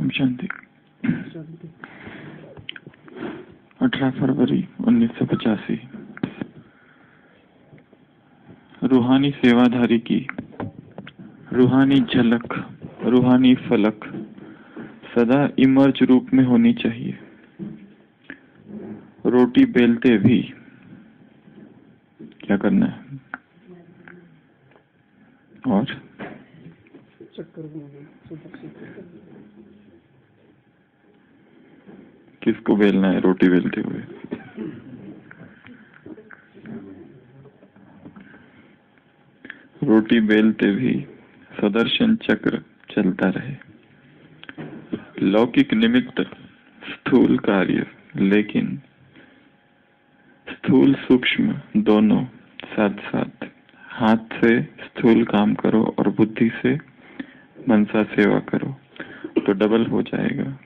ओम शांति। 18 फरवरी 1985। रूहानी सेवाधारी की रूहानी झलक, रूहानी फलक सदा इमर्ज रूप में होनी चाहिए। रोटी बेलते भी क्या करना है? और किसको बेलना है रोटी बेलते हुए? रोटी बेलते भी सुदर्शन चक्र चलता रहे। लौकिक निमित्त स्थूल कार्य, लेकिन स्थूल सूक्ष्म दोनों साथ साथ। हाथ से स्थूल काम करो और बुद्धि से मनसा सेवा करो तो डबल हो जाएगा।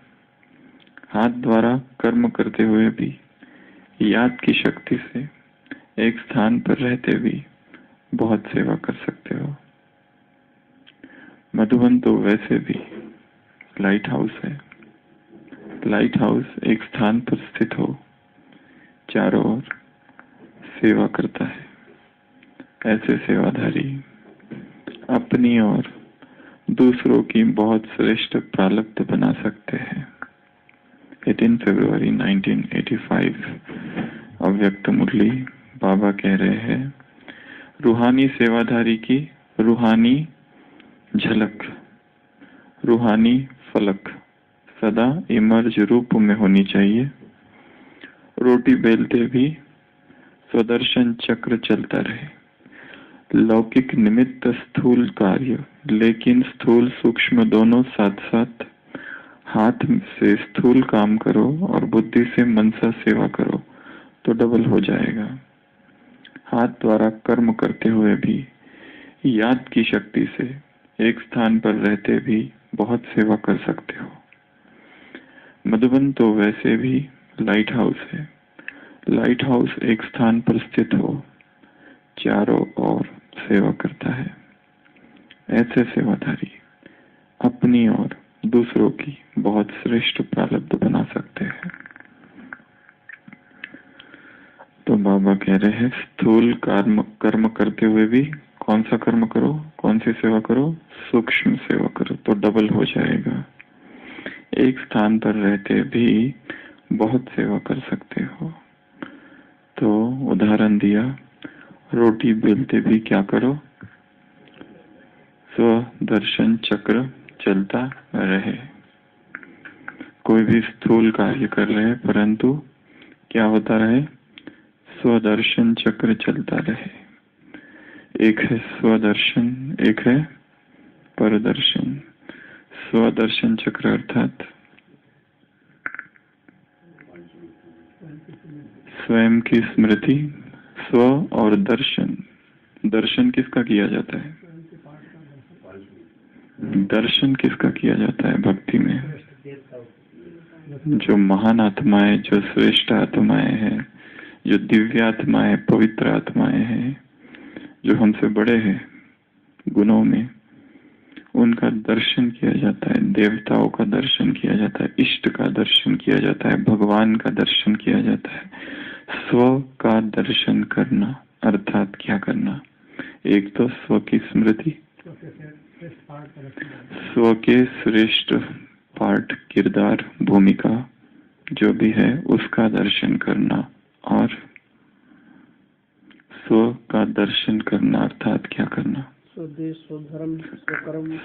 हाथ द्वारा कर्म करते हुए भी याद की शक्ति से एक स्थान पर रहते भी बहुत सेवा कर सकते हो। मधुबन तो वैसे भी लाइट हाउस है। लाइट हाउस एक स्थान पर स्थित हो, चारों ओर सेवा करता है। ऐसे सेवाधारी अपनी और दूसरों की बहुत श्रेष्ठ प्रालब्ध बना सकते हैं। 18 फरवरी 1985। अव्यक्त मुरली बाबा कह रहे हैं, रूहानी सेवाधारी की रूहानी झलक, रूहानी फलक सदा इमर्ज रूप में होनी चाहिए। रोटी बेलते भी स्वदर्शन चक्र चलता रहे। लौकिक निमित्त स्थूल कार्य, लेकिन स्थूल सूक्ष्म दोनों साथ साथ। हाथ से स्थूल काम करो और बुद्धि से मनसा सेवा करो तो डबल हो जाएगा। हाथ द्वारा कर्म करते हुए भी याद की शक्ति से एक स्थान पर रहते भी बहुत सेवा कर सकते हो। मधुबन तो वैसे भी लाइट हाउस है। लाइट हाउस एक स्थान पर स्थित हो, चारों ओर सेवा करता है। ऐसे सेवाधारी अपनी और दूसरों की बहुत श्रेष्ठ प्रालब्ध बना सकते हैं। तो बाबा कह रहे हैं, स्थूल कर्म करते हुए भी कौन सा कर्म करो, कौन सी सेवा करो? सूक्ष्म सेवा करो तो डबल हो जाएगा। एक स्थान पर रहते भी बहुत सेवा कर सकते हो। तो उदाहरण दिया, रोटी बेलते भी क्या करो? स्वदर्शन चक्र चलता रहे। कोई भी स्थूल कार्य कर रहे, परंतु क्या होता रहे? स्वदर्शन चक्र चलता रहे। एक है स्वदर्शन, एक है परदर्शन। स्वदर्शन चक्र अर्थात स्वयं की स्मृति। स्व और दर्शन, दर्शन किसका किया जाता है? दर्शन किसका किया जाता है भक्ति में? जो महान आत्माएं, जो श्रेष्ठ आत्माएं हैं, जो दिव्य आत्माएं, पवित्र आत्माएं हैं, जो हमसे बड़े हैं गुणों में, उनका दर्शन किया जाता है। देवताओं का दर्शन किया जाता है, इष्ट का दर्शन किया जाता है, भगवान का दर्शन किया जाता है। स्व का दर्शन करना अर्थात क्या करना? एक तो स्व की स्मृति, स्व के श्रेष्ठ पार्ट, किरदार, भूमिका जो भी है उसका दर्शन करना, और स्व का दर्शन करना अर्थात क्या करना?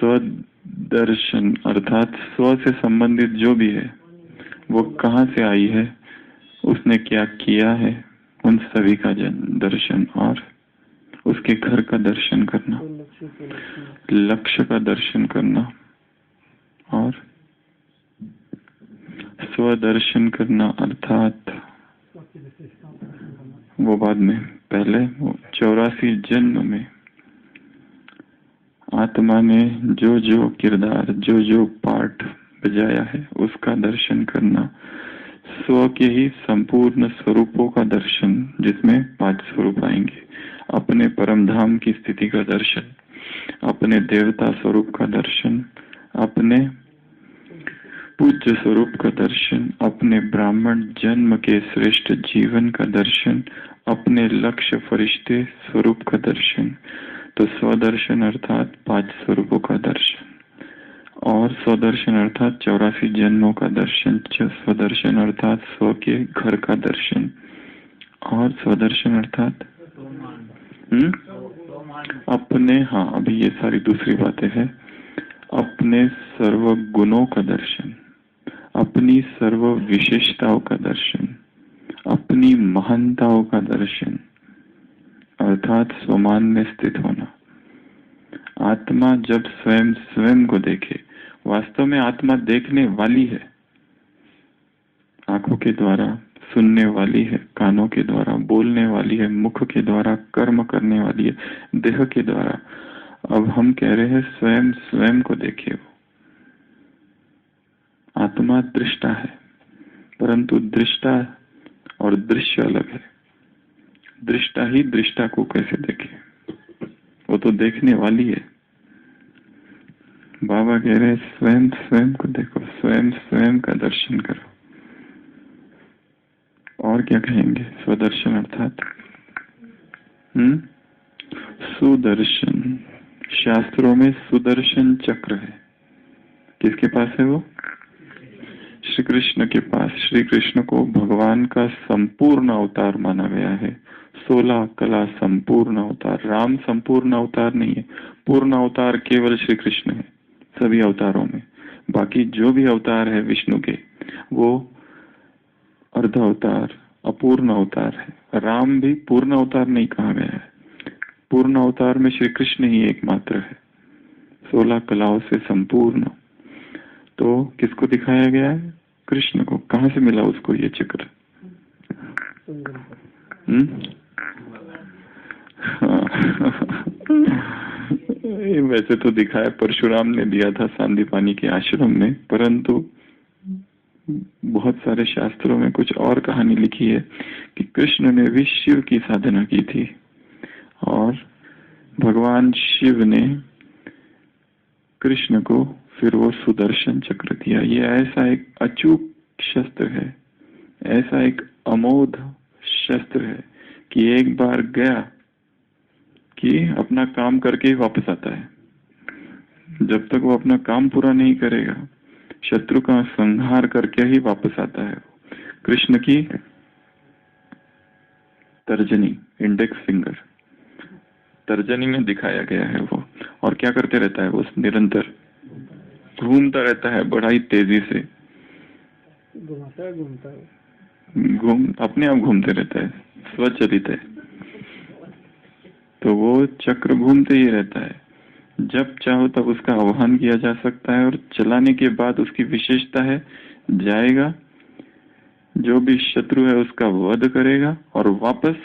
स्वदर्शन अर्थात स्व से संबंधित जो भी है वो कहाँ से आई है, उसने क्या किया है, उन सभी का दर्शन, और उसके घर का दर्शन करना, लक्ष्य का दर्शन करना, और स्वदर्शन करना अर्थात वो बाद में, पहले 84 जन्म में आत्मा ने जो जो किरदार, जो जो पार्ट बजाया है उसका दर्शन करना। स्व के ही संपूर्ण स्वरूपों का दर्शन, जिसमें 5 स्वरूप आएंगे। अपने परम धाम की स्थिति का दर्शन, अपने देवता स्वरूप का दर्शन, अपने पूज्य स्वरूप का दर्शन, अपने ब्राह्मण जन्म के श्रेष्ठ जीवन का दर्शन, अपने लक्ष्य फरिश्ते स्वरूप का दर्शन। तो स्वदर्शन अर्थात 5 स्वरूपों का दर्शन, और स्वदर्शन अर्थात 84 जन्मों का दर्शन, स्वदर्शन अर्थात स्व के घर का दर्शन, और स्वदर्शन अर्थात अपने, हाँ अभी ये सारी दूसरी बातें हैं, अपने सर्व गुणों का दर्शन, अपनी सर्व विशेषताओं का दर्शन, अपनी महानताओं का दर्शन अर्थात स्वमान में स्थित होना। आत्मा जब स्वयं स्वयं को देखे, वास्तव में आत्मा देखने वाली है, आंखों के द्वारा सुनने वाली है, कानों के द्वारा बोलने वाली है, मुख के द्वारा कर्म करने वाली है, देह के द्वारा। अब हम कह रहे हैं स्वयं स्वयं को देखे। वो आत्मा दृष्टा है, परंतु दृष्टा और दृश्य अलग है। दृष्टा ही दृष्टा को कैसे देखे, वो तो देखने वाली है। बाबा कह रहे स्वयं स्वयं को देखो, स्वयं स्वयं का दर्शन करो। और क्या कहेंगे? स्वदर्शन अर्थात सुदर्शन। शास्त्रों में सुदर्शन चक्र है, किसके पास है वो? श्री कृष्ण के पास। श्री कृष्ण को भगवान का संपूर्ण अवतार माना गया है। 16 कला संपूर्ण अवतार। राम संपूर्ण अवतार नहीं है, पूर्ण अवतार केवल श्री कृष्ण है सभी अवतारों में। बाकी जो भी अवतार है विष्णु के, वो अर्ध अवतार, अपूर्ण अवतार है। राम भी पूर्ण अवतार नहीं कहा गया है। पूर्ण अवतार में श्री कृष्ण ही एकमात्र है, 16 कलाओं से संपूर्ण। तो किसको दिखाया गया है? कृष्ण को। कहां से मिला उसको ये चक्र? वैसे तो दिखाया परशुराम ने दिया था सांदीपानी के आश्रम में, परंतु बहुत सारे शास्त्रों में कुछ और कहानी लिखी है कि कृष्ण ने भी शिव की साधना की थी और भगवान शिव ने कृष्ण को फिर वो सुदर्शन चक्र दिया। ये ऐसा एक अचूक शस्त्र है, ऐसा एक अमोघ शस्त्र है कि एक बार गया कि अपना काम करके ही वापस आता है। जब तक वो अपना काम पूरा नहीं करेगा, शत्रु का संहार करके ही वापस आता है। कृष्ण की तर्जनी, इंडेक्स फिंगर, तर्जनी में दिखाया गया है वो। और क्या करते रहता है वो? निरंतर घूमता रहता है, बड़ा ही तेजी से अपने आप घूमते रहता है, स्वचलित है। तो वो चक्र घूमते ही रहता है, जब चाहो तब उसका आह्वान किया जा सकता है। और चलाने के बाद उसकी विशेषता है, जाएगा, जो भी शत्रु है उसका वध करेगा और वापस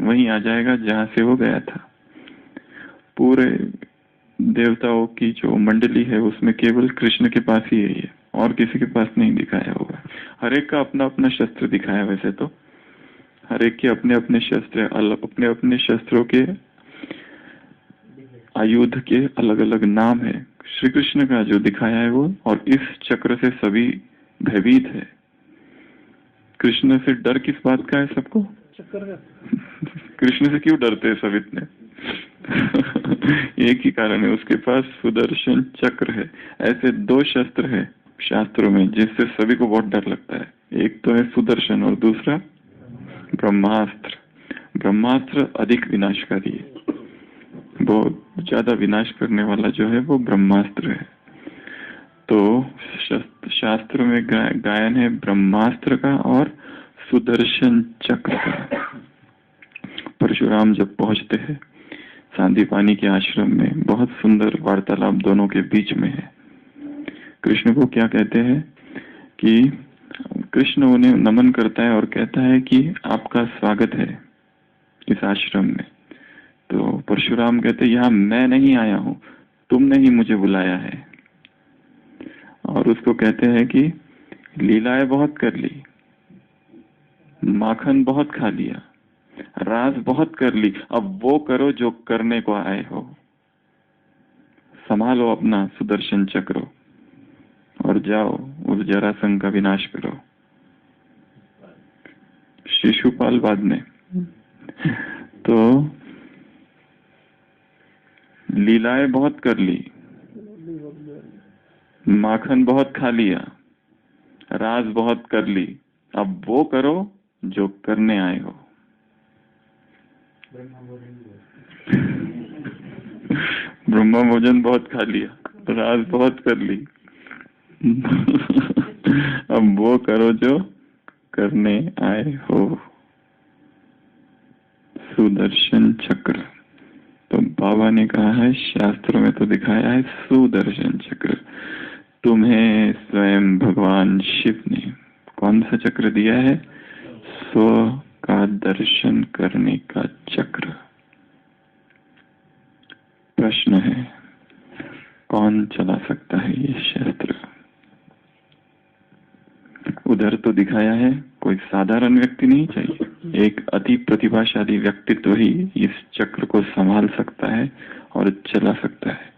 वहीं आ जाएगा जहां से वो गया था। पूरे देवताओं की जो मंडली है उसमें केवल कृष्ण के पास ही है ये, और किसी के पास नहीं दिखाया होगा। हर एक का अपना अपना शस्त्र दिखाया। वैसे तो हर एक के अपने अपने शस्त्र, अपने अपने शस्त्रों के आयुध के अलग अलग नाम है। श्री कृष्ण का जो दिखाया है वो, और इस चक्र से सभी भयभीत है। कृष्ण से डर किस बात का है सबको? कृष्ण से क्यों डरते हैं सब इतने? एक ही कारण है, उसके पास सुदर्शन चक्र है। ऐसे 2 शस्त्र है शास्त्रों में जिससे सभी को बहुत डर लगता है। एक तो है सुदर्शन और दूसरा ब्रह्मास्त्र। ब्रह्मास्त्र अधिक विनाशकारी है, बहुत ज्यादा विनाश करने वाला जो है वो ब्रह्मास्त्र है। तो शास्त्र में गायन है ब्रह्मास्त्र का और सुदर्शन चक्र का। परशुराम जब पहुंचते हैं सांदीपानी के आश्रम में, बहुत सुंदर वार्तालाप दोनों के बीच में है। कृष्ण को क्या कहते हैं कि कृष्ण उन्हें नमन करता है और कहता है कि आपका स्वागत है इस आश्रम में। तो परशुराम कहते हैं यहाँ मैं नहीं आया हूँ, तुमने ही मुझे बुलाया है। और उसको कहते हैं कि लीलाएं बहुत कर ली, माखन बहुत खा लिया, राज बहुत कर ली, अब वो करो जो करने को आए हो। संभालो अपना सुदर्शन चक्र और जाओ उस जरासंध का विनाश करो। शिशुपाल बाद में। तो लीलाएं बहुत कर ली, माखन बहुत खा लिया, राज बहुत कर ली, अब वो करो जो करने आए हो। ब्रह्मा भोजन बहुत खा लिया, राज बहुत कर ली, अब वो करो जो करने आए हो। सुदर्शन चक्र। तो बाबा ने कहा है, शास्त्र में तो दिखाया है सुदर्शन चक्र। तुम्हें स्वयं भगवान शिव ने कौन सा चक्र दिया है? स्व का दर्शन करने का चक्र। प्रश्न है, कौन चला सकता है ये शस्त्र? उधर तो दिखाया है कोई साधारण व्यक्ति नहीं चाहिए, एक अति प्रतिभाशाली व्यक्तित्व ही इस चक्र को संभाल सकता है और चला सकता है।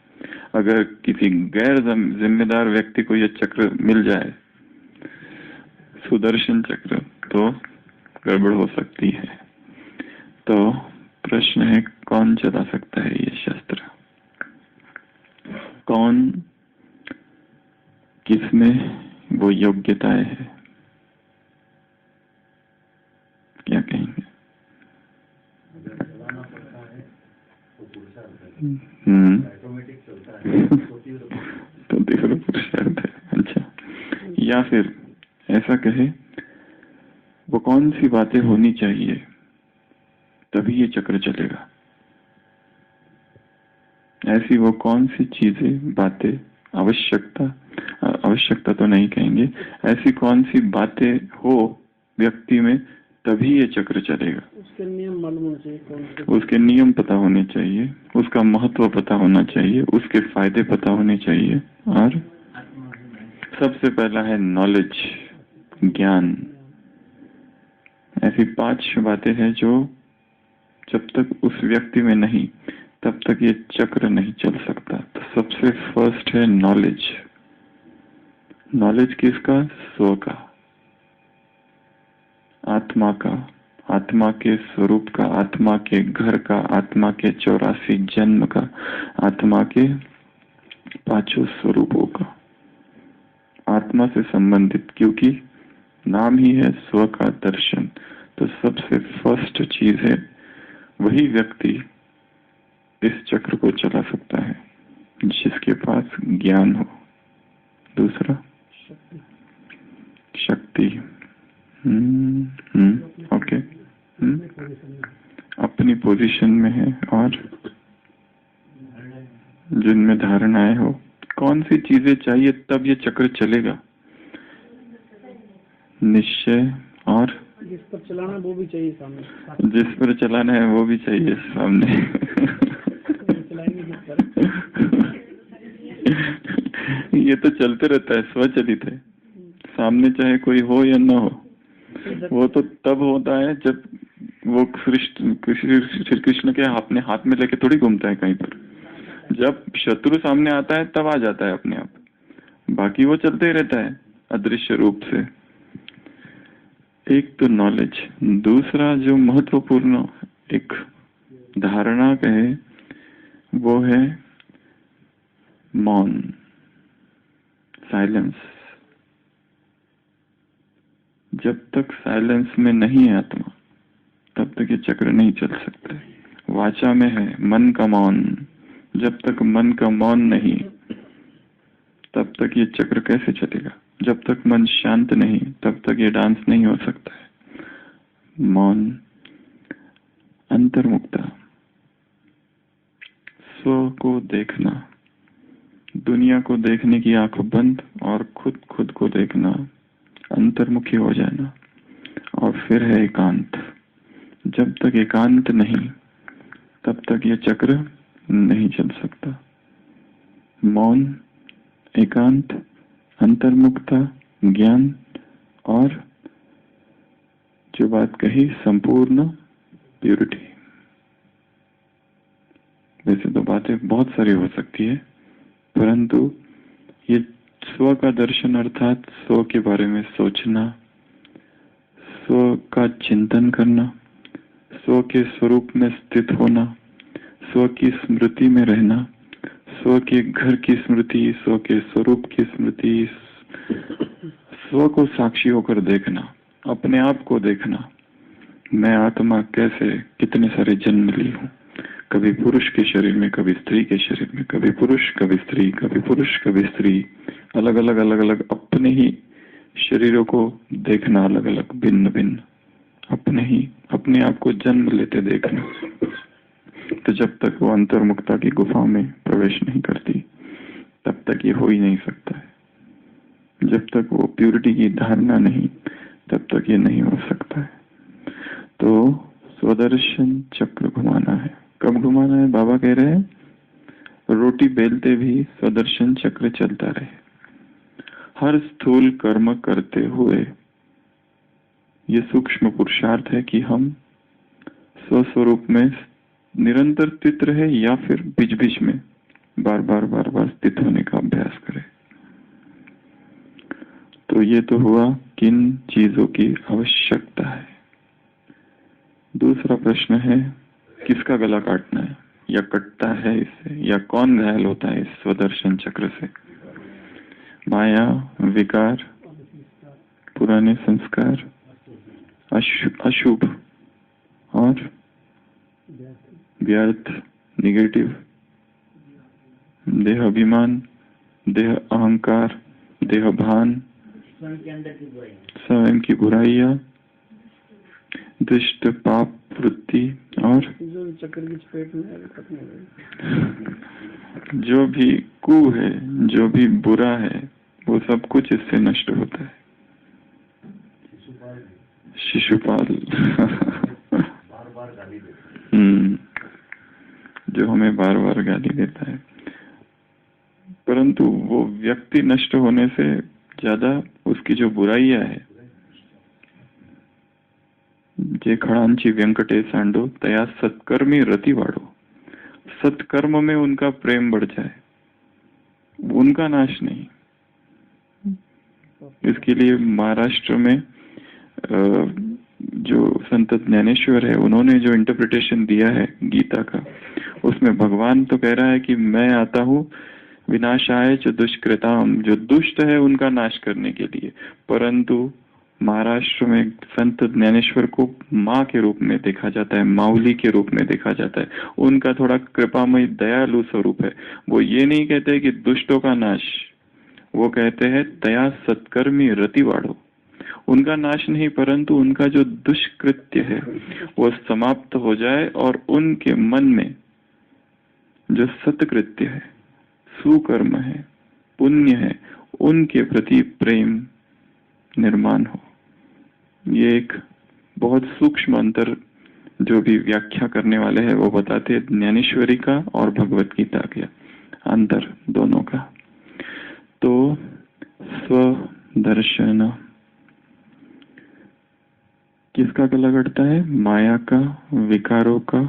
अगर किसी गैर जिम्मेदार व्यक्ति को यह चक्र मिल जाए, सुदर्शन चक्र, तो गड़बड़ हो सकती है। तो प्रश्न है, कौन चला सकता है ये शस्त्र? कौन, किसमें वो योग्यताएं है? क्या कहेंगे? तो तीव्र पुरुषार्थ है। अच्छा, या फिर ऐसा कहे, वो कौन सी बातें होनी चाहिए तभी ये चक्र चलेगा? ऐसी वो कौन सी चीजें, बातें, आवश्यकता तो नहीं कहेंगे, ऐसी कौन सी बातें हो व्यक्ति में तभी ये चक्र चलेगा? उसके नियम मालूम होने चाहिए, उसके नियम पता होने चाहिए, उसका महत्व पता होना चाहिए, उसके फायदे पता होने चाहिए, और सबसे पहला है नॉलेज, ज्ञान। ऐसी 5 बातें हैं जो जब तक उस व्यक्ति में नहीं, तब तक ये चक्र नहीं चल सकता। तो सबसे फर्स्ट है नॉलेज। नॉलेज किसका? स्व का, आत्मा का, आत्मा के स्वरूप का, आत्मा के घर का, आत्मा के 84 जन्म का, आत्मा के 5 स्वरूपों का, आत्मा से संबंधित, क्योंकि नाम ही है स्व का दर्शन। तो सबसे फर्स्ट चीज है, वही व्यक्ति इस चक्र को चला सकता है जिसके पास ज्ञान हो। दूसरा शक्ति। ओके, अपनी पोजीशन में है और जिनमें धारणाएं हो। कौन सी चीजें चाहिए तब ये चक्र चलेगा? निश्चय, और जिस पर चलाना है वो भी चाहिए सामने, जिस पर चलाना है वो भी चाहिए सामने। ये तो चलते रहता है, स्वचलित है, सामने चाहे कोई हो या ना हो। वो तो तब होता है जब वो श्री कृष्ण के अपने हाथ में लेके थोड़ी घूमता है कहीं पर। जब शत्रु सामने आता है तब आ जाता है अपने आप, बाकी वो चलते ही रहता है अदृश्य रूप से। एक तो नॉलेज, दूसरा जो महत्वपूर्ण एक धारणा कहे वो है मौन, साइलेंस। जब तक साइलेंस में नहीं है आत्मा, तब तक ये चक्र नहीं चल सकता है। वाचा में है मन का मौन, जब तक मन का मौन नहीं, तब तक ये चक्र कैसे चलेगा? जब तक मन शांत नहीं, तब तक ये डांस नहीं हो सकता है। मौन, अंतर्मुक्ता, स्व को देखना, दुनिया को देखने की आंख बंद और खुद को देखना, अंतर्मुखी हो जाना। और फिर है एकांत। जब तक एकांत नहीं, तब तक ये चक्र नहीं चल सकता। मौन, एकांत, अंतर्मुक्ता, ज्ञान, और जो बात कही संपूर्ण प्यूरिटी। वैसे तो बातें बहुत सारी हो सकती है, परंतु ये स्व का दर्शन अर्थात स्व के बारे में सोचना, स्व का चिंतन करना, स्व के स्वरूप में स्थित होना, स्व की स्मृति में रहना, स्व के घर की स्मृति, स्व के स्वरूप की स्मृति, स्व को साक्षी होकर देखना, अपने आप को देखना। मैं आत्मा कैसे कितने सारे जन्म ली हूँ, कभी पुरुष के शरीर में, कभी स्त्री के शरीर में, कभी पुरुष कभी स्त्री, कभी पुरुष कभी स्त्री, अलग अलग अपने ही शरीरों को देखना, अलग अलग भिन्न भिन्न, अपने आप को जन्म लेते देखना। तो जब तक वो अंतर्मुक्ता की गुफा में प्रवेश नहीं करती तब तक ये हो ही नहीं सकता है। जब तक वो प्यूरिटी की धारणा नहीं तब तक ये नहीं हो सकता है। तो स्वदर्शन चक्र घुमाना है। कब घुमाना है? बाबा कह रहे हैं रोटी बेलते भी स्वदर्शन चक्र चलता रहे। हर स्थूल कर्म करते हुए ये सूक्ष्म पुरुषार्थ है कि हम स्वस्वरूप में निरंतर स्थित रहे या फिर बीच बीच में बार बार स्थित होने का अभ्यास करें। तो ये तो हुआ किन चीजों की आवश्यकता है। दूसरा प्रश्न है किसका गला काटना है या कटता है इससे, या कौन घायल होता है इस स्वदर्शन चक्र से? माया, विकार, पुराने संस्कार, अशुभ और व्यर्थ, निगेटिव, देह अभिमान, देह अहंकार, देह भान, स्वयं की बुराइयां, दुष्ट पाप वृत्ति, और जो चक्र की चपेट में जो भी कु है, जो भी बुरा है, वो सब कुछ इससे नष्ट होता है। शिशुपाल जो हमें बार बार गाली देता है, परंतु वो व्यक्ति नष्ट होने से ज्यादा उसकी जो बुराइयां है, जे खड़ांची व्यंकटेश आंडो तया सत्कर्मी रति वाड़ो, सत्कर्म में उनका प्रेम बढ़ जाए, उनका नाश नहीं। इसके लिए महाराष्ट्र में जो संत ज्ञानेश्वर है उन्होंने जो इंटरप्रिटेशन दिया है गीता का, उसमें भगवान तो कह रहा है कि मैं आता हूँ विनाशाय च दुष्कृताम, जो दुष्ट है उनका नाश करने के लिए, परंतु महाराष्ट्र में संत ज्ञानेश्वर को माँ के रूप में देखा जाता है, माउली के रूप में देखा जाता है। उनका थोड़ा कृपामय दयालु स्वरूप है। वो ये नहीं कहते कि दुष्टों का नाश, वो कहते हैं तया सत्कर्मी रति वाड़ो, उनका नाश नहीं परंतु उनका जो दुष्कृत्य है वो समाप्त हो जाए और उनके मन में जो सत्कृत्य है, सुकर्म है, पुण्य है, उनके प्रति प्रेम निर्माण हो। ये एक बहुत सूक्ष्म अंतर जो भी व्याख्या करने वाले हैं वो बताते हैं, ज्ञानेश्वरी का और भगवत गीता का अंतर दोनों का। तो स्वदर्शन किसका गला कटता है? माया का, विकारों का,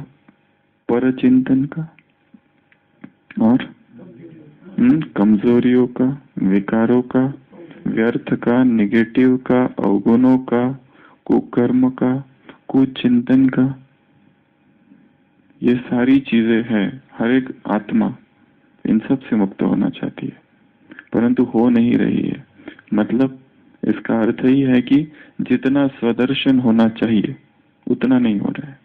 पर चिंतन का और कमजोरियों का, विकारों का, व्यर्थ का, निगेटिव का, अवगुणों का, कुकर्म का, कुचिंतन का। ये सारी चीजें हैं। हर एक आत्मा इन सब से मुक्त होना चाहती है परंतु हो नहीं रही है। मतलब इसका अर्थ ही है कि जितना स्वदर्शन होना चाहिए उतना नहीं हो रहा है।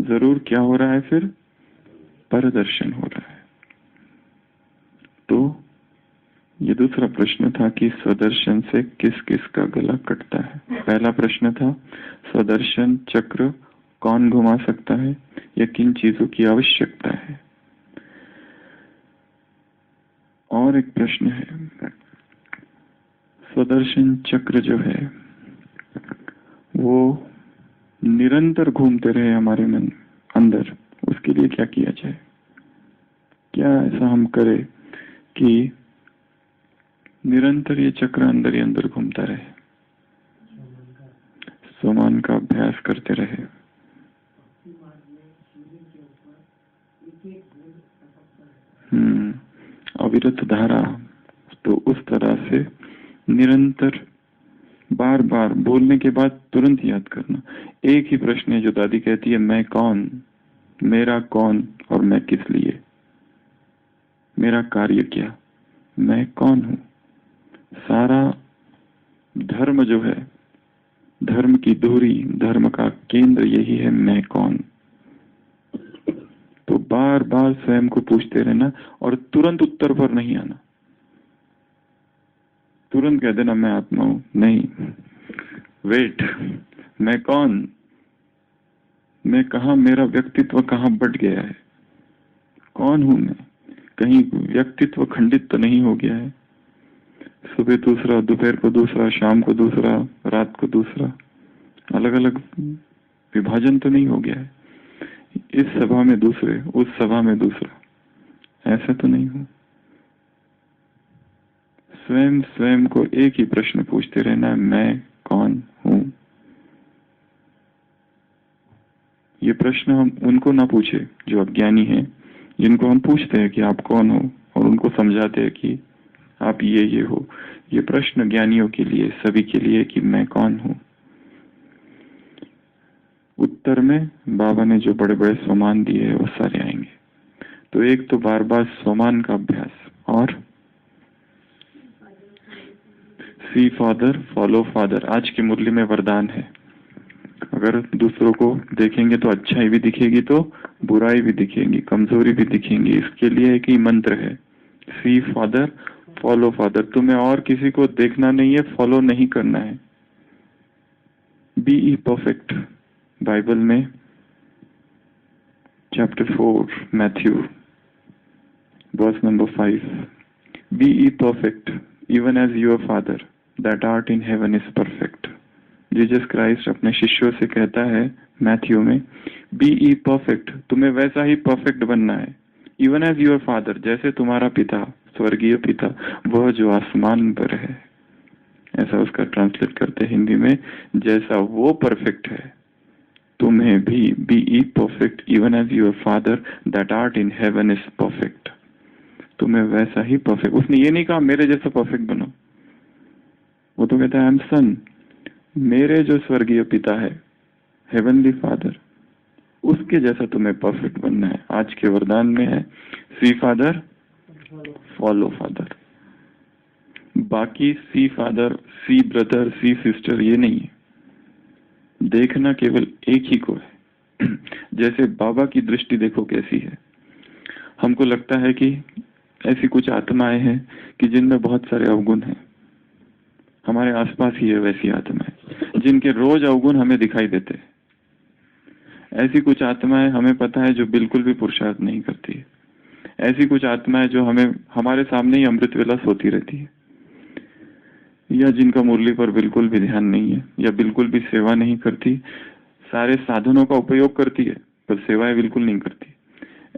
जरूर क्या हो रहा है फिर? परदर्शन हो रहा है। तो ये दूसरा प्रश्न था कि स्वदर्शन से किस किस का गला कटता है। पहला प्रश्न था स्वदर्शन चक्र कौन घुमा सकता है या किन चीजों की आवश्यकता है। और एक प्रश्न है स्वदर्शन चक्र जो है वो निरंतर घूमते रहे हमारे मन अंदर, उसके लिए क्या किया जाए? क्या ऐसा हम करें कि निरंतर ये चक्र अंदर ही अंदर घूमता रहे, स्वमान का अभ्यास करते रहे। अविरत धारा तो उस तरह से निरंतर बार बार बोलने के बाद तुरंत याद करना। एक ही प्रश्न है जो दादी कहती है, मैं कौन, मेरा कौन और मैं किस लिए, मेरा कार्य क्या, मैं कौन हूं। सारा धर्म जो है, धर्म की दूरी, धर्म का केंद्र यही है, मैं कौन। तो बार बार स्वयं को पूछते रहना और तुरंत उत्तर पर नहीं आना। तुरंत कह देना मैं आत्मा हूं, नहीं, वेट, मैं कौन, मैं कहा, मेरा व्यक्तित्व कहां बट गया है, कौन हूं मैं, कहीं व्यक्तित्व खंडित तो नहीं हो गया है। सुबह दूसरा, दोपहर को दूसरा, शाम को दूसरा, रात को दूसरा, अलग अलग विभाजन तो नहीं हो गया है। इस सभा में दूसरे, उस सभा में दूसरा, ऐसा तो नहीं हो। स्वयं स्वयं को एक ही प्रश्न पूछते रहना है, मैं कौन हूं। ये प्रश्न हम उनको ना पूछे जो अज्ञानी हैं, जिनको हम पूछते हैं कि आप कौन हो और उनको समझाते हैं कि आप ये हो। ये प्रश्न ज्ञानियों के लिए, सभी के लिए कि मैं कौन हूं। उत्तर में बाबा ने जो बड़े बड़े स्वमान दिए हैं वो सारे आएंगे। तो एक तो बार बार स्वमान का अभ्यास, और सी फादर फॉलो फादर आज की मुरली में वरदान है। अगर दूसरों को देखेंगे तो अच्छाई भी दिखेगी, तो बुराई भी दिखेगी, कमजोरी भी दिखेंगी। इसके लिए एक ही मंत्र है, सी फादर फॉलो फादर। तुम्हें और किसी को देखना नहीं है, फॉलो नहीं करना है। बी ई परफेक्ट, बाइबल में chapter 4 Matthew verse number 5, be ye perfect even as your father that art in heaven is perfect. Jesus Christ अपने शिष्यों से कहता है मैथ्यू में, बी ई परफेक्ट, तुम्हें वैसा ही परफेक्ट बनना है, इवन एज योर फादर, जैसे तुम्हारा पिता, स्वर्गीय पिता, वह जो आसमान पर है। ऐसा उसका ट्रांसलेट करते हिंदी में, जैसा वो परफेक्ट है, तुम्हें भी be ye perfect even as your father that art in heaven is perfect. तुम्हें वैसा ही परफेक्ट। उसने ये नहीं कहा मेरे जैसा परफेक्ट बनो, वो तो कहता है आई एम सन, मेरे जो स्वर्गीय पिता है, हेवनली फादर, उसके जैसा तुम्हें परफेक्ट बनना है। आज के वरदान में है, सी फादर फॉलो फादर। बाकी सी फादर, सी ब्रदर, सी सिस्टर ये नहीं है। देखना केवल एक ही को है। जैसे बाबा की दृष्टि देखो कैसी है। हमको लगता है कि ऐसी कुछ आत्माएं हैं कि जिनमें बहुत सारे अवगुण हैं। हमारे आसपास ही है वैसी आत्माएं जिनके रोज अवगुण हमें दिखाई देते हैं। ऐसी कुछ आत्माएं हमें पता है जो बिल्कुल भी पुरुषार्थ नहीं करती है। ऐसी कुछ आत्माएं जो हमें हमारे सामने ही अमृत वेला सोती रहती है, या जिनका मुरली पर बिल्कुल भी ध्यान नहीं है, या बिल्कुल भी सेवा नहीं करती, सारे साधनों का उपयोग करती है पर सेवाएं बिल्कुल नहीं करती।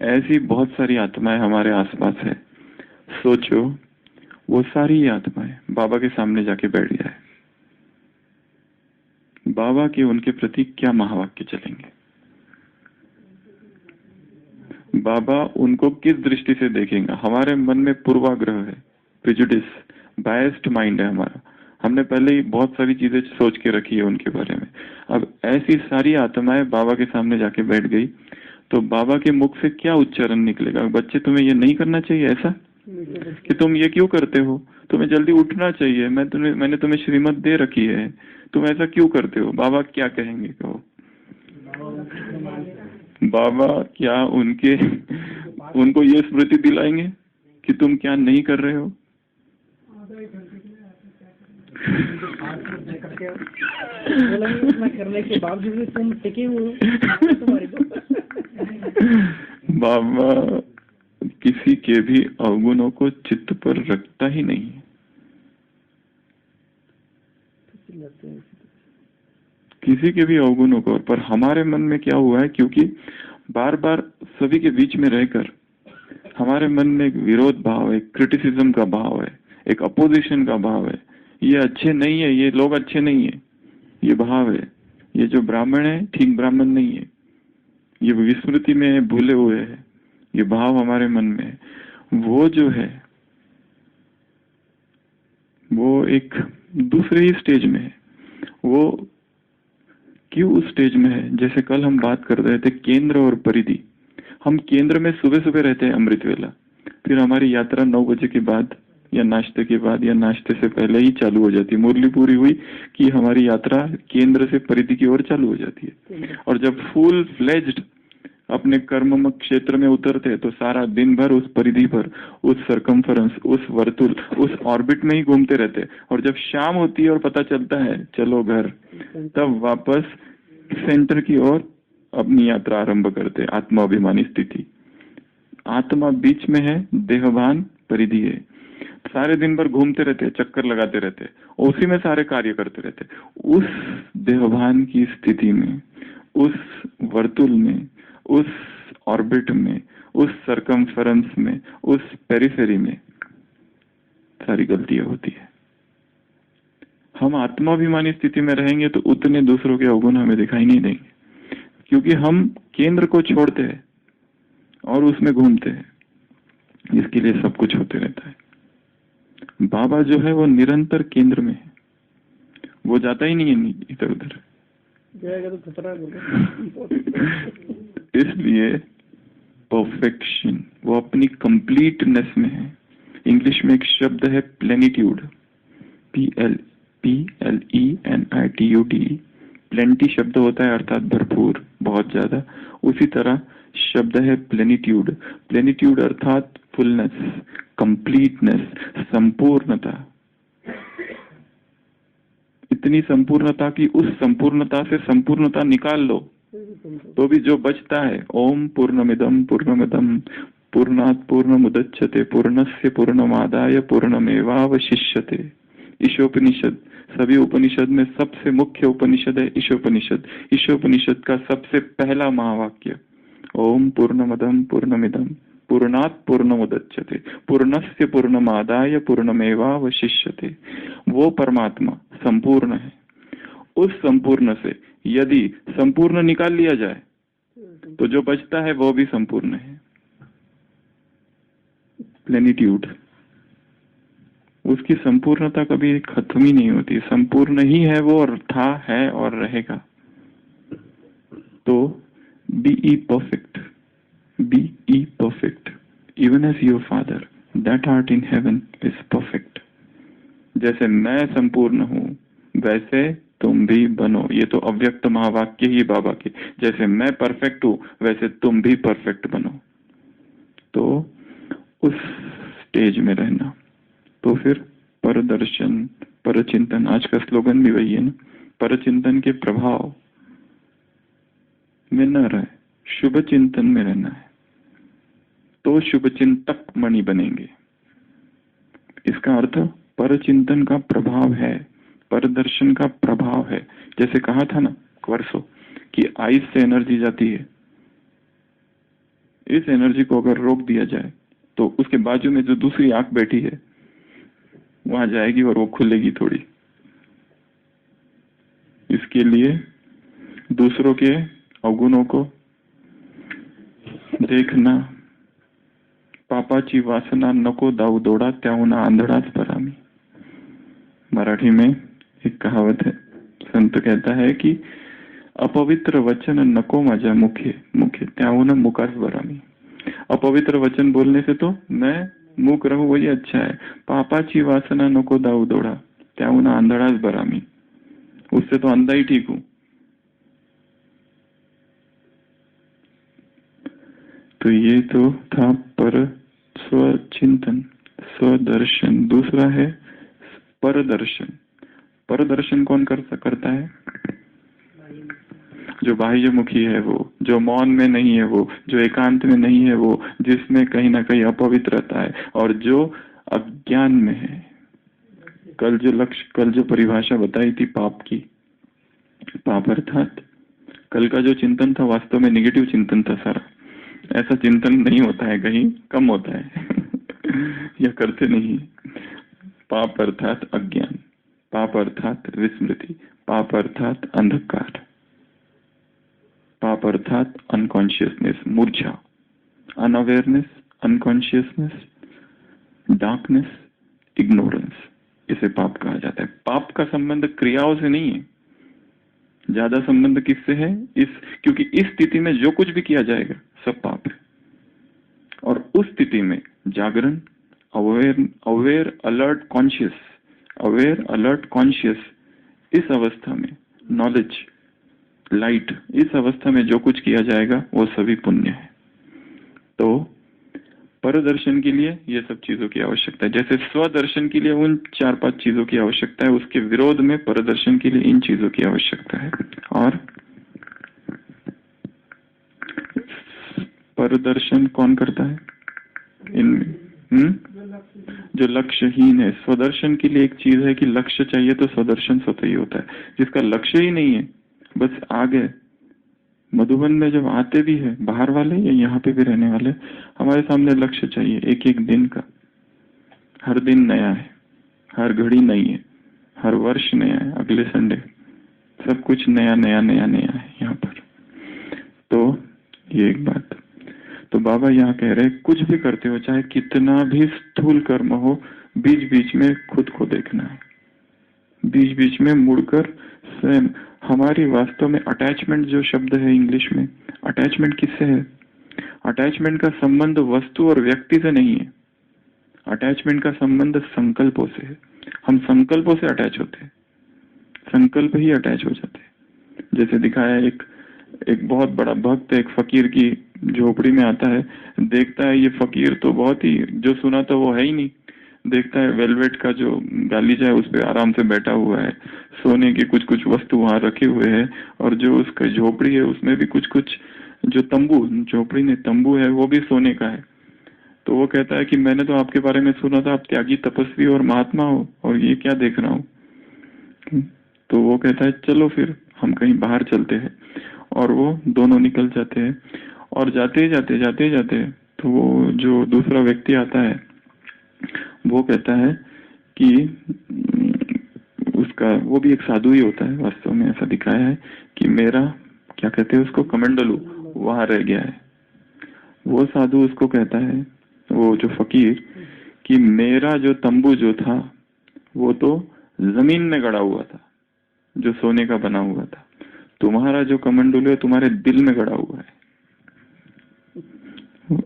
ऐसी बहुत सारी आत्माएं हमारे आसपास है। सोचो, वो सारी आत्माएं बाबा के सामने जाके बैठ जाए, बाबा के उनके प्रति क्या महावाक्य चलेंगे, बाबा उनको किस दृष्टि से देखेंगे। हमारे मन में पूर्वाग्रह है, प्रिजुडिस, बायस्ड माइंड है हमारा। हमने पहले ही बहुत सारी चीजें सोच के रखी है उनके बारे में। अब ऐसी सारी आत्माएं बाबा के सामने जाके बैठ गई तो बाबा के मुख से क्या उच्चारण निकलेगा? बच्चे तुम्हें ये नहीं करना चाहिए, ऐसा कि तुम ये क्यों करते हो, तुम्हें जल्दी उठना चाहिए, मैंने तुम्हें श्रीमत दे रखी है, तुम ऐसा क्यों करते हो? बाबा क्या कहेंगे? कहो, बाबा क्या उनको ये स्मृति दिलाएंगे कि तुम क्या नहीं कर रहे हो? करने के बावजूद तुम टिके हुए। बाबा किसी के भी अवगुणों को चित्त पर रखता ही नहीं है, किसी के भी अवगुणों को। पर हमारे मन में क्या हुआ है, क्योंकि बार बार सभी के बीच में रहकर हमारे मन में एक विरोध भाव है, एक क्रिटिसिज्म का भाव है, एक अपोजिशन का भाव है। ये अच्छे नहीं है, ये लोग अच्छे नहीं है, ये भाव है। ये जो ब्राह्मण है ठीक ब्राह्मण नहीं है, ये विस्मृति में भूले हुए है, ये भाव हमारे मन में है। वो जो है वो एक दूसरे ही स्टेज में है। वो क्यों उस स्टेज में है? जैसे कल हम बात कर रहे थे केंद्र और परिधि। हम केंद्र में सुबह सुबह रहते हैं अमृत वेला, फिर हमारी यात्रा 9 बजे के बाद या नाश्ते के बाद या नाश्ते से पहले ही चालू हो जाती है। मुरली पूरी हुई कि हमारी यात्रा केंद्र से परिधि की ओर चालू हो जाती है। और जब फुल फ्लेज्ड अपने कर्म क्षेत्र में उतरते हैं तो सारा दिन भर उस परिधि पर, उस सरकमफरेंस, उस वर्तुल, उस ऑर्बिट में ही घूमते रहते हैं। और जब शाम होती है और पता चलता है चलो घर, तब वापस सेंटर की ओर अपनी यात्रा आरंभ करते हैं। आत्माभिमानी स्थिति। आत्मा बीच में है, देहभान परिधि है। सारे दिन भर घूमते रहते, चक्कर लगाते रहते, उसी में सारे कार्य करते रहते। उस देहभान की स्थिति में, उस वर्तुल में, उस ऑर्बिट में, उस सरकमफरेंस में, उस पेरिफेरी में सारी गलतियां होती है। हम आत्माभिमानी स्थिति में रहेंगे तो उतने दूसरों के अवगुण हमें दिखाई नहीं देंगे, क्योंकि हम केंद्र को छोड़ते हैं और उसमें घूमते हैं। इसके लिए सब कुछ होते रहता है। बाबा जो है वो निरंतर केंद्र में है, वो जाता ही नहीं है इधर उधर। जाएगा तो खतरा होगा। इसलिए परफेक्शन, वो अपनी कंप्लीटनेस में है। इंग्लिश में एक शब्द है प्लेनिट्यूड, PLENITUD। प्लेंटी शब्द होता है अर्थात भरपूर, बहुत ज्यादा। उसी तरह शब्द है प्लेनिट्यूड। प्लेनिट्यूड अर्थात फुलनेस, कंप्लीटनेस, संपूर्णता। इतनी संपूर्णता की उस संपूर्णता से संपूर्णता निकाल लो तो भी जो बचता है, ओम पूर्णमिदम पूर्णमिदम पूर्णात् पूर्णमुदच्यते पूर्णस्य पूर्णमादाय पूर्णमेवावशिष्यते। ईशोपनिषद, सभी उपनिषद में सबसे मुख्य उपनिषद है ईशोपनिषद। ईशोपनिषद का सबसे पहला महावाक्य ओम पूर्णमदम पूर्णमिदम पूर्णात् पूर्णमुदच्यते पूर्णस्य पूर्णमादाय पूर्णमेवावशिष्यते। वो परमात्मा संपूर्ण है। उस संपूर्ण से यदि संपूर्ण निकाल लिया जाए तो जो बचता है वो भी संपूर्ण है। प्लेनिट्यूड, उसकी संपूर्णता कभी खत्म ही नहीं होती। संपूर्ण ही है वो, और था, है और रहेगा। तो be perfect, be perfect even as your father that art in heaven is perfect. जैसे मैं संपूर्ण हूं वैसे तुम भी बनो। ये तो अव्यक्त महावाक्य ही बाबा के। जैसे मैं परफेक्ट हूं वैसे तुम भी परफेक्ट बनो। तो उस स्टेज में रहना। तो फिर परदर्शन, परचिंतन, आज का स्लोगन भी वही है ना, परचिंतन के प्रभाव में न रहे, शुभ चिंतन में रहना है तो शुभ चिंतक मणि बनेंगे। इसका अर्थ परचिंतन का प्रभाव है, परदर्शन का प्रभाव है। जैसे कहा था ना परसों कि आइस से एनर्जी जाती है। इस एनर्जी को अगर रोक दिया जाए तो उसके बाजू में जो दूसरी आंख बैठी है वहां जाएगी और वो खुलेगी थोड़ी। इसके लिए दूसरों के अवगुणों को देखना, पापाची वासना नको दाऊ दौड़ा त्याहुना आंधळाच परामी। मराठी में एक कहावत है, संत कहता है कि अपवित्र वचन नको माझ्या मुखे मुखे त्याहुना मुकास बरामी। अपवित्र वचन बोलने से तो मैं मूक रहूं वही अच्छा है। पापाची वासना नको दाऊ दौड़ा त्याहुना आंधळाच बरामी, उससे तो अंधा ही ठीक हूं। तो ये तो था पर स्वचिंतन, स्वदर्शन। दूसरा है परदर्शन। परदर्शन कौन करता है? जो बाह्य मुखी है वो, जो मौन में नहीं है वो, जो एकांत में नहीं है वो, जिसमें कहीं ना कहीं अपवित्रता है और जो अज्ञान में है। कल जो परिभाषा बताई थी पाप की, पाप अर्थात कल का जो चिंतन था वास्तव में नेगेटिव चिंतन था सारा। ऐसा चिंतन नहीं होता है, कहीं कम होता है या करते नहीं। पाप अर्थात अज्ञान, पाप अर्थात विस्मृति, पाप अर्थात अंधकार, पाप अर्थात अनकॉन्शियसनेस, मूर्छा, अनअवेयरनेस, अनकॉन्शियसनेस, डार्कनेस, इग्नोरेंस। इसे पाप कहा जाता है। पाप का संबंध क्रियाओं से नहीं है, ज्यादा संबंध किससे है? क्योंकि इस स्थिति में जो कुछ भी किया जाएगा सब पाप है। और उस स्थिति में जागरण, अवेयर अलर्ट कॉन्शियस, इस अवस्था में नॉलेज, लाइट, इस अवस्था में जो कुछ किया जाएगा वो सभी पुण्य है। तो परदर्शन के लिए ये सब चीजों की आवश्यकता है। जैसे स्वदर्शन के लिए उन 4-5 चीजों की आवश्यकता है, उसके विरोध में परदर्शन के लिए इन चीजों की आवश्यकता है। और परदर्शन कौन करता है इनमें? जो लक्ष्यहीन है। स्वदर्शन के लिए एक चीज है कि लक्ष्य चाहिए, तो स्वदर्शन स्वतः ही होता है। जिसका लक्ष्य ही नहीं है, बस आ गए। मधुबन में जब आते भी है बाहर वाले या यहाँ पे भी रहने वाले, हमारे सामने लक्ष्य चाहिए एक एक दिन का। हर दिन नया है, हर घड़ी नई है, हर वर्ष नया है, अगले संडे सब कुछ नया नया नया नया है यहाँ पर। तो ये एक बात। तो बाबा यहाँ कह रहे कुछ भी करते हो, चाहे कितना भी स्थूल कर्म हो, बीच बीच में खुद को देखना है, बीच बीच में मुड़कर स्वयं। हमारी वास्तव में अटैचमेंट जो शब्द है इंग्लिश में, अटैचमेंट किससे है? अटैचमेंट का संबंध वस्तु और व्यक्ति से नहीं है, अटैचमेंट का संबंध संकल्पों से है। हम संकल्पों से अटैच होते हैं, संकल्प ही अटैच हो जाते हैं। जैसे दिखाया, एक बहुत बड़ा भक्त एक फकीर की झोपड़ी में आता है, देखता है ये फकीर तो बहुत ही, जो सुना तो वो है ही नहीं। देखता है वेलवेट का जो गालीचा है उस पे आराम से बैठा हुआ है, सोने की कुछ कुछ वस्तु वहां रखे हुए हैं, और जो उसका झोपड़ी है उसमें भी कुछ कुछ जो तंबू, झोपड़ी में तंबू है वो भी सोने का है। तो वो कहता है कि मैंने तो आपके बारे में सुना था, आप त्यागी, तपस्वी और महात्मा हो, और ये क्या देख रहा हूँ। तो वो कहता है चलो फिर हम कहीं बाहर चलते हैं। और वो दोनों निकल जाते हैं, और जाते जाते तो वो जो दूसरा व्यक्ति आता है वो कहता है कि उसका, वो भी एक साधु ही होता है वास्तव में, ऐसा दिखाया है कि मेरा, क्या कहते हैं उसको, कमंडलू वहां रह गया है। वो साधु उसको कहता है, वो जो फकीर, कि मेरा जो तंबू जो था वो तो जमीन में गड़ा हुआ था, जो सोने का बना हुआ था। तुम्हारा जो कमंडलू है तुम्हारे दिल में गड़ा हुआ है।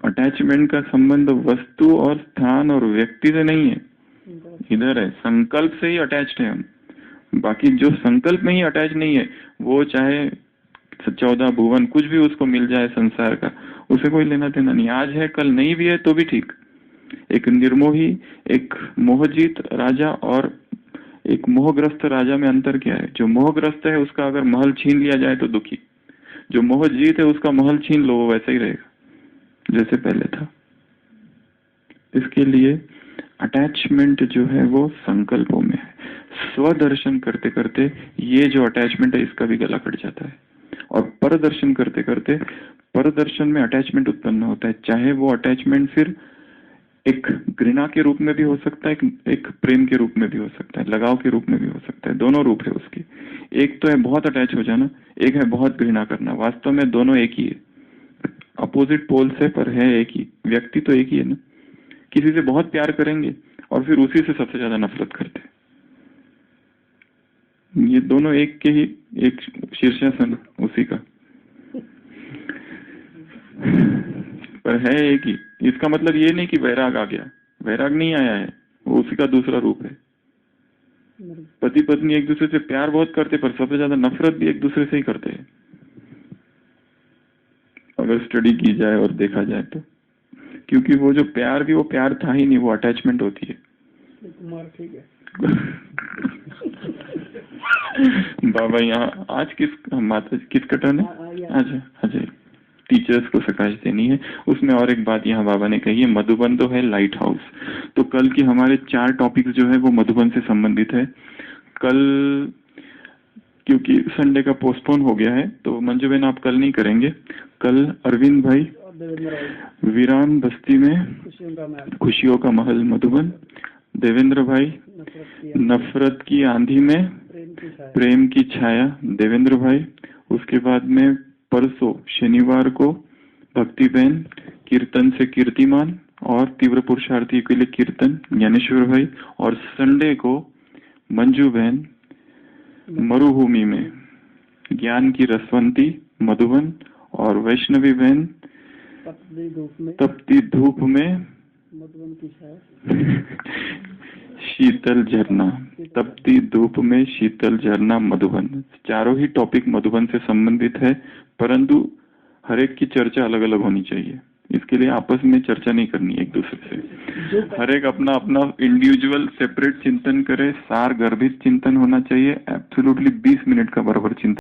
अटैचमेंट का संबंध वस्तु और स्थान और व्यक्ति से नहीं है, इधर है, संकल्प से ही अटैच्ड है हम। बाकी जो संकल्प में ही अटैच नहीं है, वो चाहे 14 भुवन कुछ भी उसको मिल जाए संसार का, उसे कोई लेना देना नहीं। आज है कल नहीं भी है तो भी ठीक। एक निर्मोही, एक मोहजीत राजा और एक मोहग्रस्त राजा में अंतर क्या है? जो मोहग्रस्त है उसका अगर महल छीन लिया जाए तो दुखी, जो मोहजीत है उसका महल छीन लो वो वैसे ही रहेगा जैसे पहले था। इसके लिए अटैचमेंट जो है वो संकल्पों में है। स्वदर्शन करते करते ये जो अटैचमेंट है इसका भी गला कट जाता है, और परदर्शन करते करते परदर्शन में अटैचमेंट उत्पन्न होता है। चाहे वो अटैचमेंट फिर एक घृणा के रूप में भी हो सकता है, एक प्रेम के रूप में भी हो सकता है, लगाव के रूप में भी हो सकता है। दोनों रूप है उसकी। एक तो है बहुत अटैच हो जाना, एक है बहुत घृणा करना। वास्तव में दोनों एक ही है, अपोजिट पोल्स है, पर है एक ही। व्यक्ति तो एक ही है ना। किसी से बहुत प्यार करेंगे और फिर उसी से सबसे ज्यादा नफरत करते हैं। ये दोनों एक के ही, एक शीर्षासन उसी का, पर है एक ही। इसका मतलब ये नहीं कि वैराग आ गया, वैराग नहीं आया है, वो उसी का दूसरा रूप है। पति पत्नी एक दूसरे से प्यार बहुत करते, पर सबसे ज्यादा नफरत भी एक दूसरे से ही करते हैं, अगर स्टडी की जाए और देखा जाए तो। क्योंकि वो जो प्यार भी वो प्यार था ही नहीं, वो अटैचमेंट होती है। कुमार ठीक है। बाबा यहाँ आज माता किस कटन है? अच्छा अच्छा, टीचर्स को सकाश देनी है। उसमें और एक बात यहाँ बाबा ने कही है, मधुबन तो है लाइट हाउस। तो कल की हमारे 4 टॉपिक्स जो है वो मधुबन से संबंधित है। कल क्योंकि संडे का पोस्टपोन हो गया है तो मंजू बहन आप कल नहीं करेंगे। कल अरविंद भाई वीरान बस्ती में खुशियों का महल मधुबन, देवेंद्र भाई नफरत की आंधी में प्रेम की छाया देवेंद्र भाई। उसके बाद में परसों शनिवार को भक्ति बहन कीर्तन से कीर्तिमान, और तीव्र पुरुषार्थी के लिए कीर्तन ज्ञानेश्वर भाई, और संडे को मंजू बहन मरुभूमि में ज्ञान की रसवंती मधुबन, और वैष्णवी बहन तपती धूप में मधुबन की छाया शीतल झरना, तपती धूप में शीतल झरना मधुबन। चारों ही टॉपिक मधुबन से संबंधित है, परंतु हर एक की चर्चा अलग अलग होनी चाहिए। इसके लिए आपस में चर्चा नहीं करनी एक दूसरे से, हर एक अपना अपना इंडिविजुअल सेपरेट चिंतन करे, सार गर्भित चिंतन होना चाहिए। एब्सोल्युटली 20 मिनट का बराबर चिंतन।